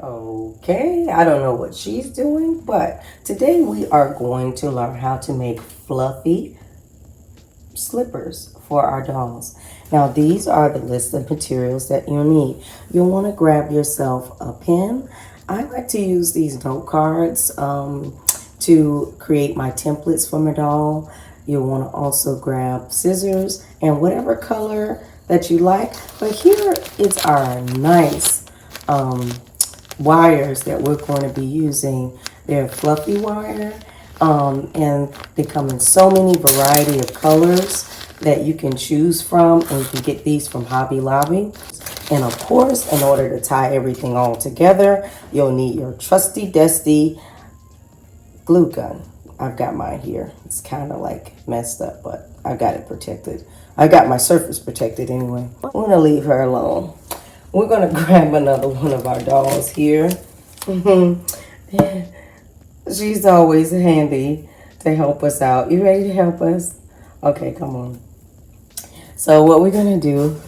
Okay, I don't know what she's doing, but today we are going to learn how to make fluffy slippers for our dolls. Now, these are the list of materials that you need. You'll want to grab yourself a pen. I like to use these note cards to create my templates for my doll. You'll want to also grab scissors and whatever color that you like. But here is our nice wires that we're going to be using. They're fluffy wire, and they come in so many variety of colors that you can choose from, and you can get these from Hobby Lobby. And of course, in order to tie everything all together, you'll need your trusty dusty glue gun. I've got mine here. It's kind of like messed up, but I got it protected. I got my surface protected anyway. I'm gonna leave her alone. We're gonna grab another one of our dolls here. She's always handy to help us out. You ready to help us? Okay, come on. So what we're gonna do?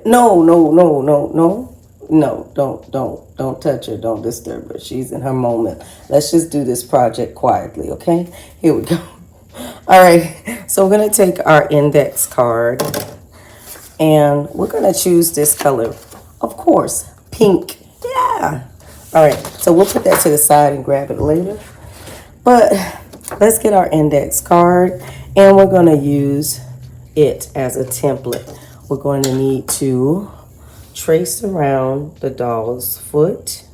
No, no, no, no, no. No, don't touch her. Don't disturb her. She's in her moment. Let's just do this project quietly, okay? Here we go. All right, so we're gonna take our index card and we're gonna choose this color. Of course, pink. Yeah. All right, so we'll put that to the side and grab it later. But let's get our index card and we're gonna use it as a template. We're going to need to trace around the doll's foot,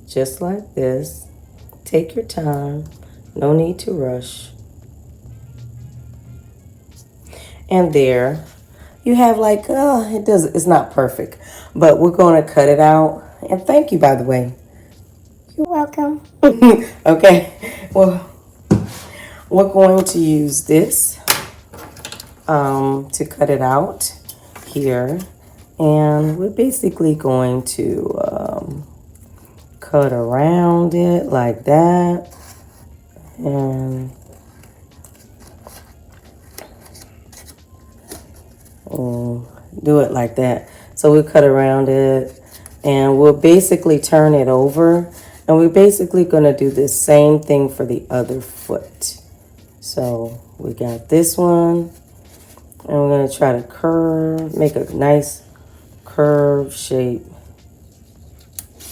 just like this. Take your time, no need to rush. And there you have like, it's not perfect, but we're going to cut it out. And thank you, by the way. You're welcome. Okay, well, we're going to use this to cut it out here. And we're basically going to cut around it like that. And do it like that. So we cut around it and we'll basically turn it over. And we're basically going to do the same thing for the other foot. So we got this one. And we're going to try to curve, make a nice curve shape.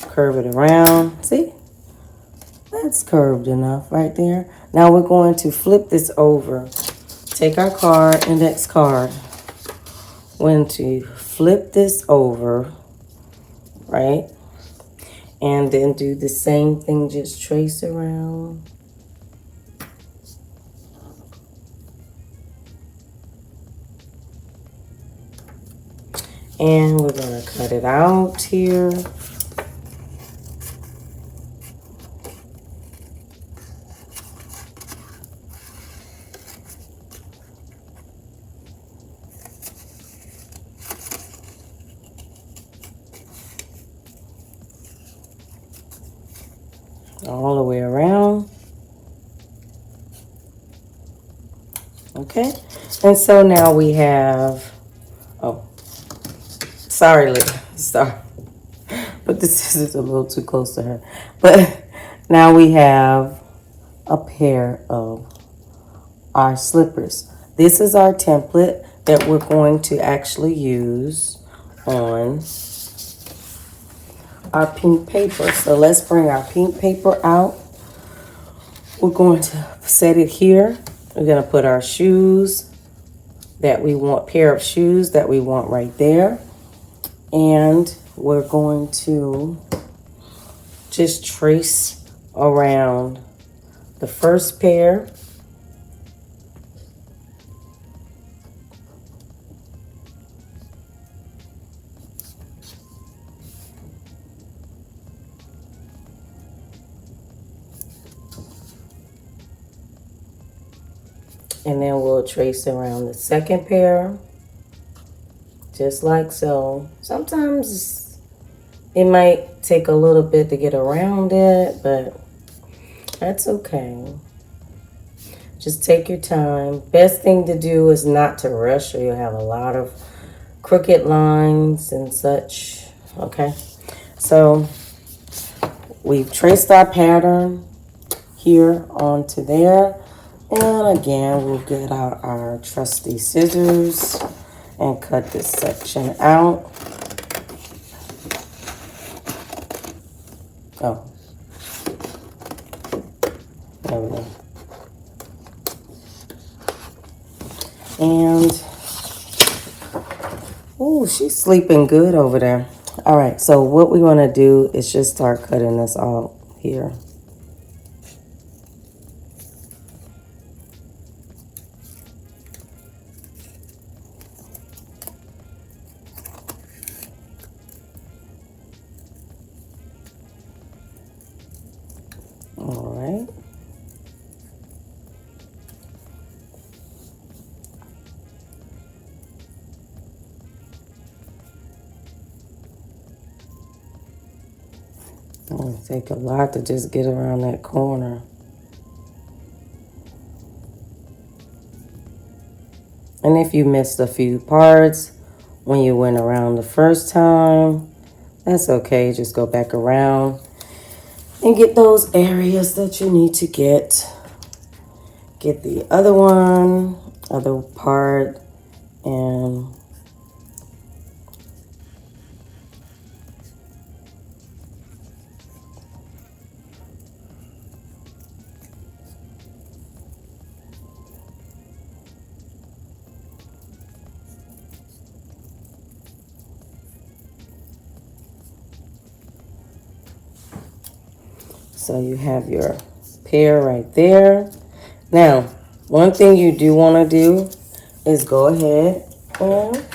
Curve it around. See? That's curved enough right there. Now we're going to flip this over. Take our card, index card. We're going to flip this over, right? And then do the same thing, just trace around. And we're going to cut it out here. All the way around. Okay. And so now we have, sorry, but this is a little too close to her. But now we have a pair of our slippers. This is our template that we're going to actually use on our pink paper. So let's bring our pink paper out. We're going to set it here. We're going to put our shoes that we want, pair of shoes that we want right there. And we're going to just trace around the first pair. And then we'll trace around the second pair, just like so. Sometimes it might take a little bit to get around it, but that's okay. Just take your time. Best thing to do is not to rush, or you'll have a lot of crooked lines and such. Okay, so we've traced our pattern here onto there. And again, we'll get out our trusty scissors and cut this section out. Oh, there we go. And, oh, she's sleeping good over there. All right, so what we want to do is just start cutting this out here. All right. It'll take a lot to just get around that corner. And if you missed a few parts when you went around the first time, that's okay. Just go back around and get those areas that you need to get. Get the other part, and so you have your pear right there. Now, one thing you do want to do is go ahead and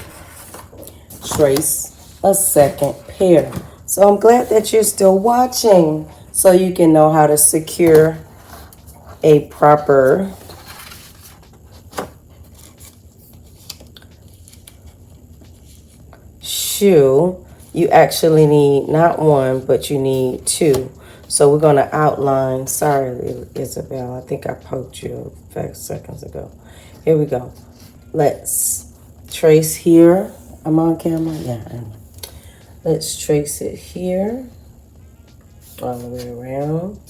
trace a second pear. So I'm glad that you're still watching so you can know how to secure a proper shoe. You actually need not one, but you need two. So we're going to outline. Sorry, Isabel. I think I poked you a few seconds ago. Here we go. Let's trace here. I'm on camera? Yeah. Let's trace it here. All the way around.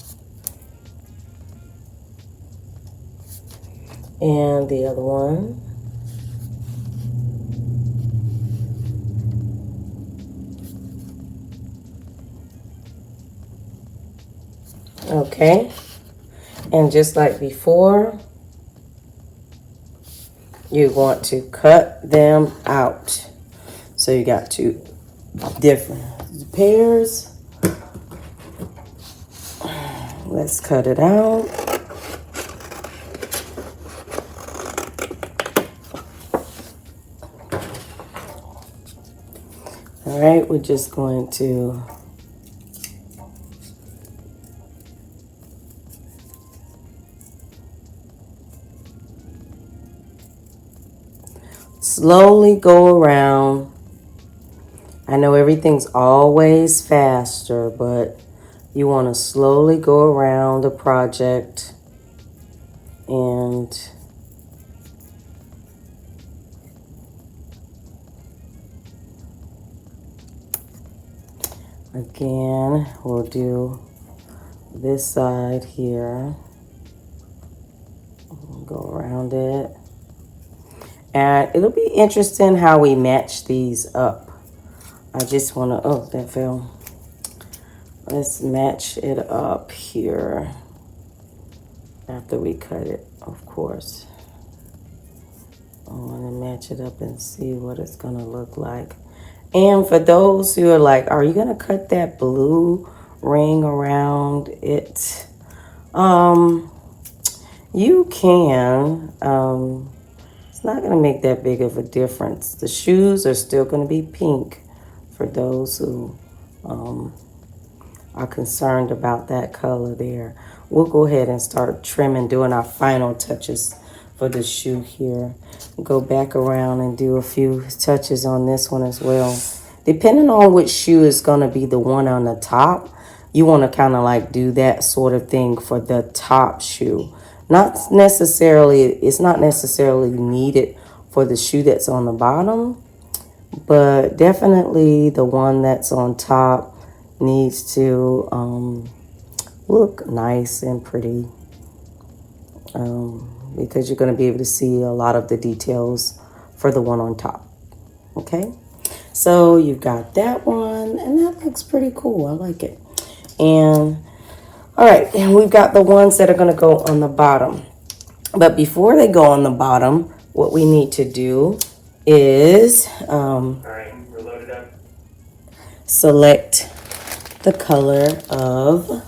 And the other one. Okay, and just like before, you want to cut them out. So you got two different pairs. Let's cut it out. All right, we're just going to slowly go around. I know everything's always faster, but you want to slowly go around the project and again, we'll do this side here. Go around it. And it'll be interesting how we match these up. I just want to, oh, that fell. Let's match it up here after we cut it, of course. I want to match it up and see what it's going to look like. And for those who are like, are you going to cut that blue ring around it? You can. It's not going to make that big of a difference. The shoes are still going to be pink for those who are concerned about that color there. We'll go ahead and start trimming, doing our final touches for the shoe here. Go back around and do a few touches on this one as well. Depending on which shoe is going to be the one on the top, you want to kind of like do that sort of thing for the top shoe. It's not necessarily needed for the shoe that's on the bottom, but definitely the one that's on top needs to look nice and pretty, because you're going to be able to see a lot of the details for the one on top. Okay, so you've got that one, and that looks pretty cool. I like it. And all right, and we've got the ones that are going to go on the bottom. But before they go on the bottom, what we need to do is All right, we're loaded up. select the color of All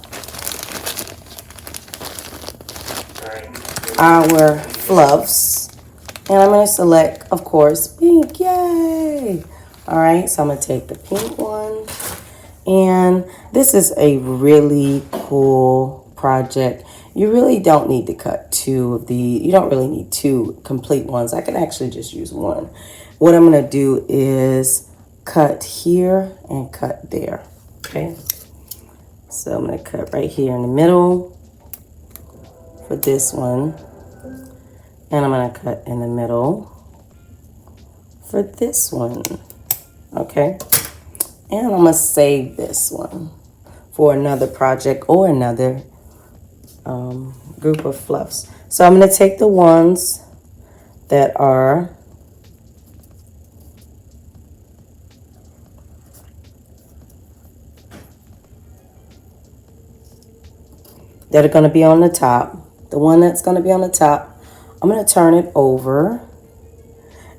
right. our fluffs. And I'm going to select, of course, pink. Yay! All right, so I'm going to take the pink one. And this is a really cool project. You really don't need to cut you don't really need two complete ones. I can actually just use one. What I'm going to do is cut here and cut there. Okay. So I'm going to cut right here in the middle for this one. And I'm going to cut in the middle for this one. Okay. And I'm going to save this one for another project or another group of fluffs. So I'm going to take the ones that are going to be on the top. The one that's going to be on the top, I'm going to turn it over.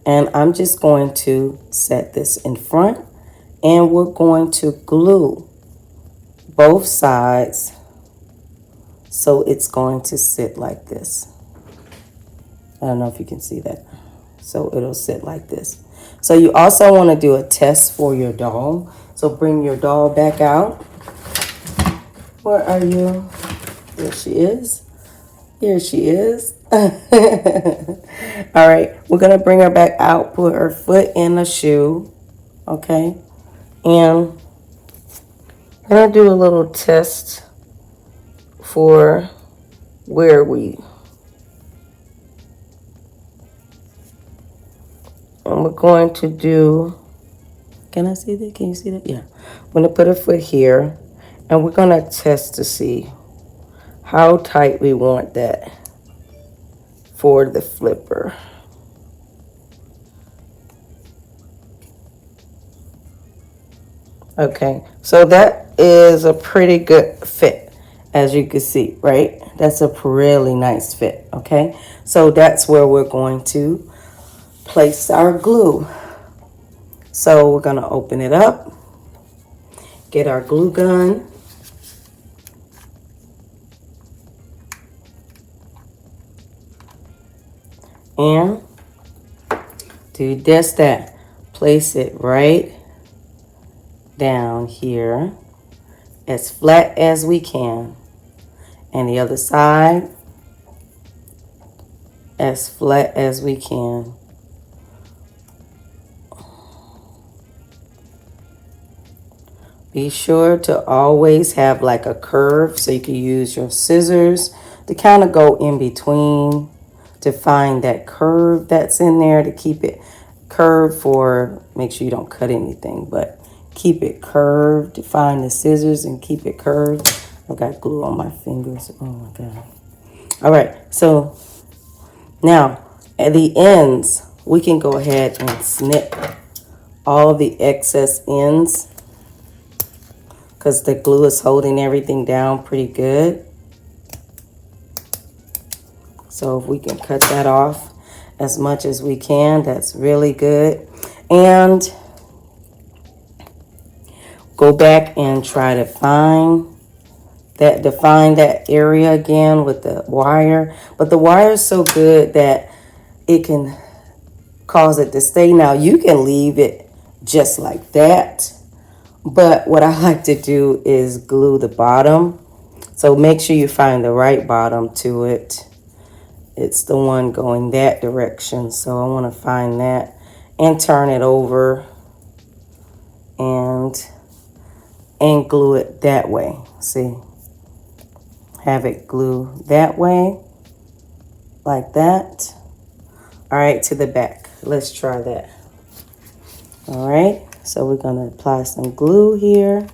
And I'm just going to set this in front. And we're going to glue both sides so it's going to sit like this. I don't know if you can see that. So it'll sit like this. So you also want to do a test for your doll. So bring your doll back out. Where are you? There she is. Here she is. All right, we're going to bring her back out, put her foot in the shoe. Okay. And I'm going to do a little test for where and we're going to do, can I see that? Can you see that? Yeah. I'm going to put a foot here, and we're going to test to see how tight we want that for the flipper. Okay, so that is a pretty good fit, as you can see, right? That's a really nice fit, okay? So that's where we're going to place our glue. So we're going to open it up, get our glue gun, and do just that. Place it right down here as flat as we can, and the other side as flat as we can. Be sure to always have like a curve, so you can use your scissors to kind of go in between to find that curve that's in there, to keep it curved, for make sure you don't cut anything, but keep it curved. Find the scissors and keep it curved. I got glue on my fingers. Oh my God. All right, so now at the ends, we can go ahead and snip all the excess ends, because the glue is holding everything down pretty good. So if we can cut that off as much as we can, that's really good. And go back and try to define that area again with the wire. But the wire is so good that it can cause it to stay. Now you can leave it just like that, but what I like to do is glue the bottom. So make sure you find the right bottom to it. It's the one going that direction. So I want to find that and turn it over and glue it that way. See? Have it glue that way, like that. All right, to the back. Let's try that. All right, so we're going to apply some glue here.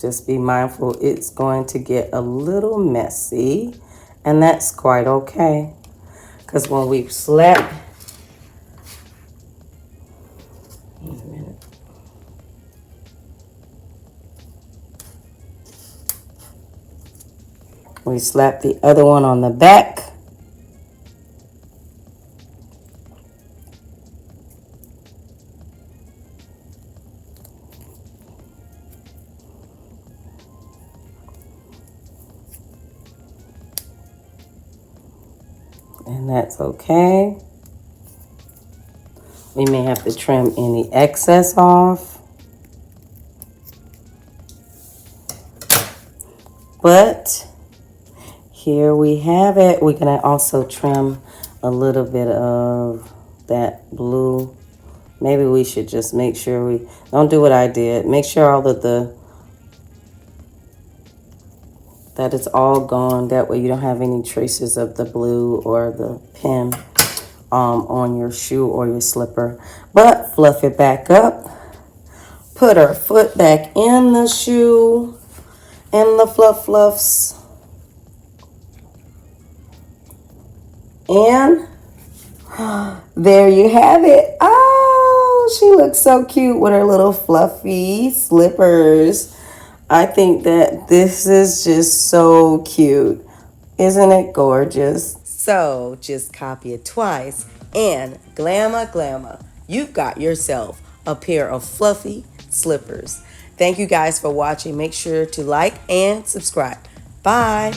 just be mindful it's going to get a little messy, and that's quite okay. Because when we slap, wait a minute. We slap the other one on the back. And that's okay. We may have to trim any excess off. But here we have it. We're going to also trim a little bit of that blue. Maybe we should just make sure we don't do what I did. Make sure all of that it's all gone. That way you don't have any traces of the blue or the pin on your shoe or your slipper. But fluff it back up. Put our foot back in the shoe and the fluffs. And there you have it. Oh, she looks so cute with her little fluffy slippers. I think that this is just so cute. Isn't it gorgeous? So just copy it twice and glamma, you've got yourself a pair of fluffy slippers. Thank you guys for watching. Make sure to like and subscribe. Bye.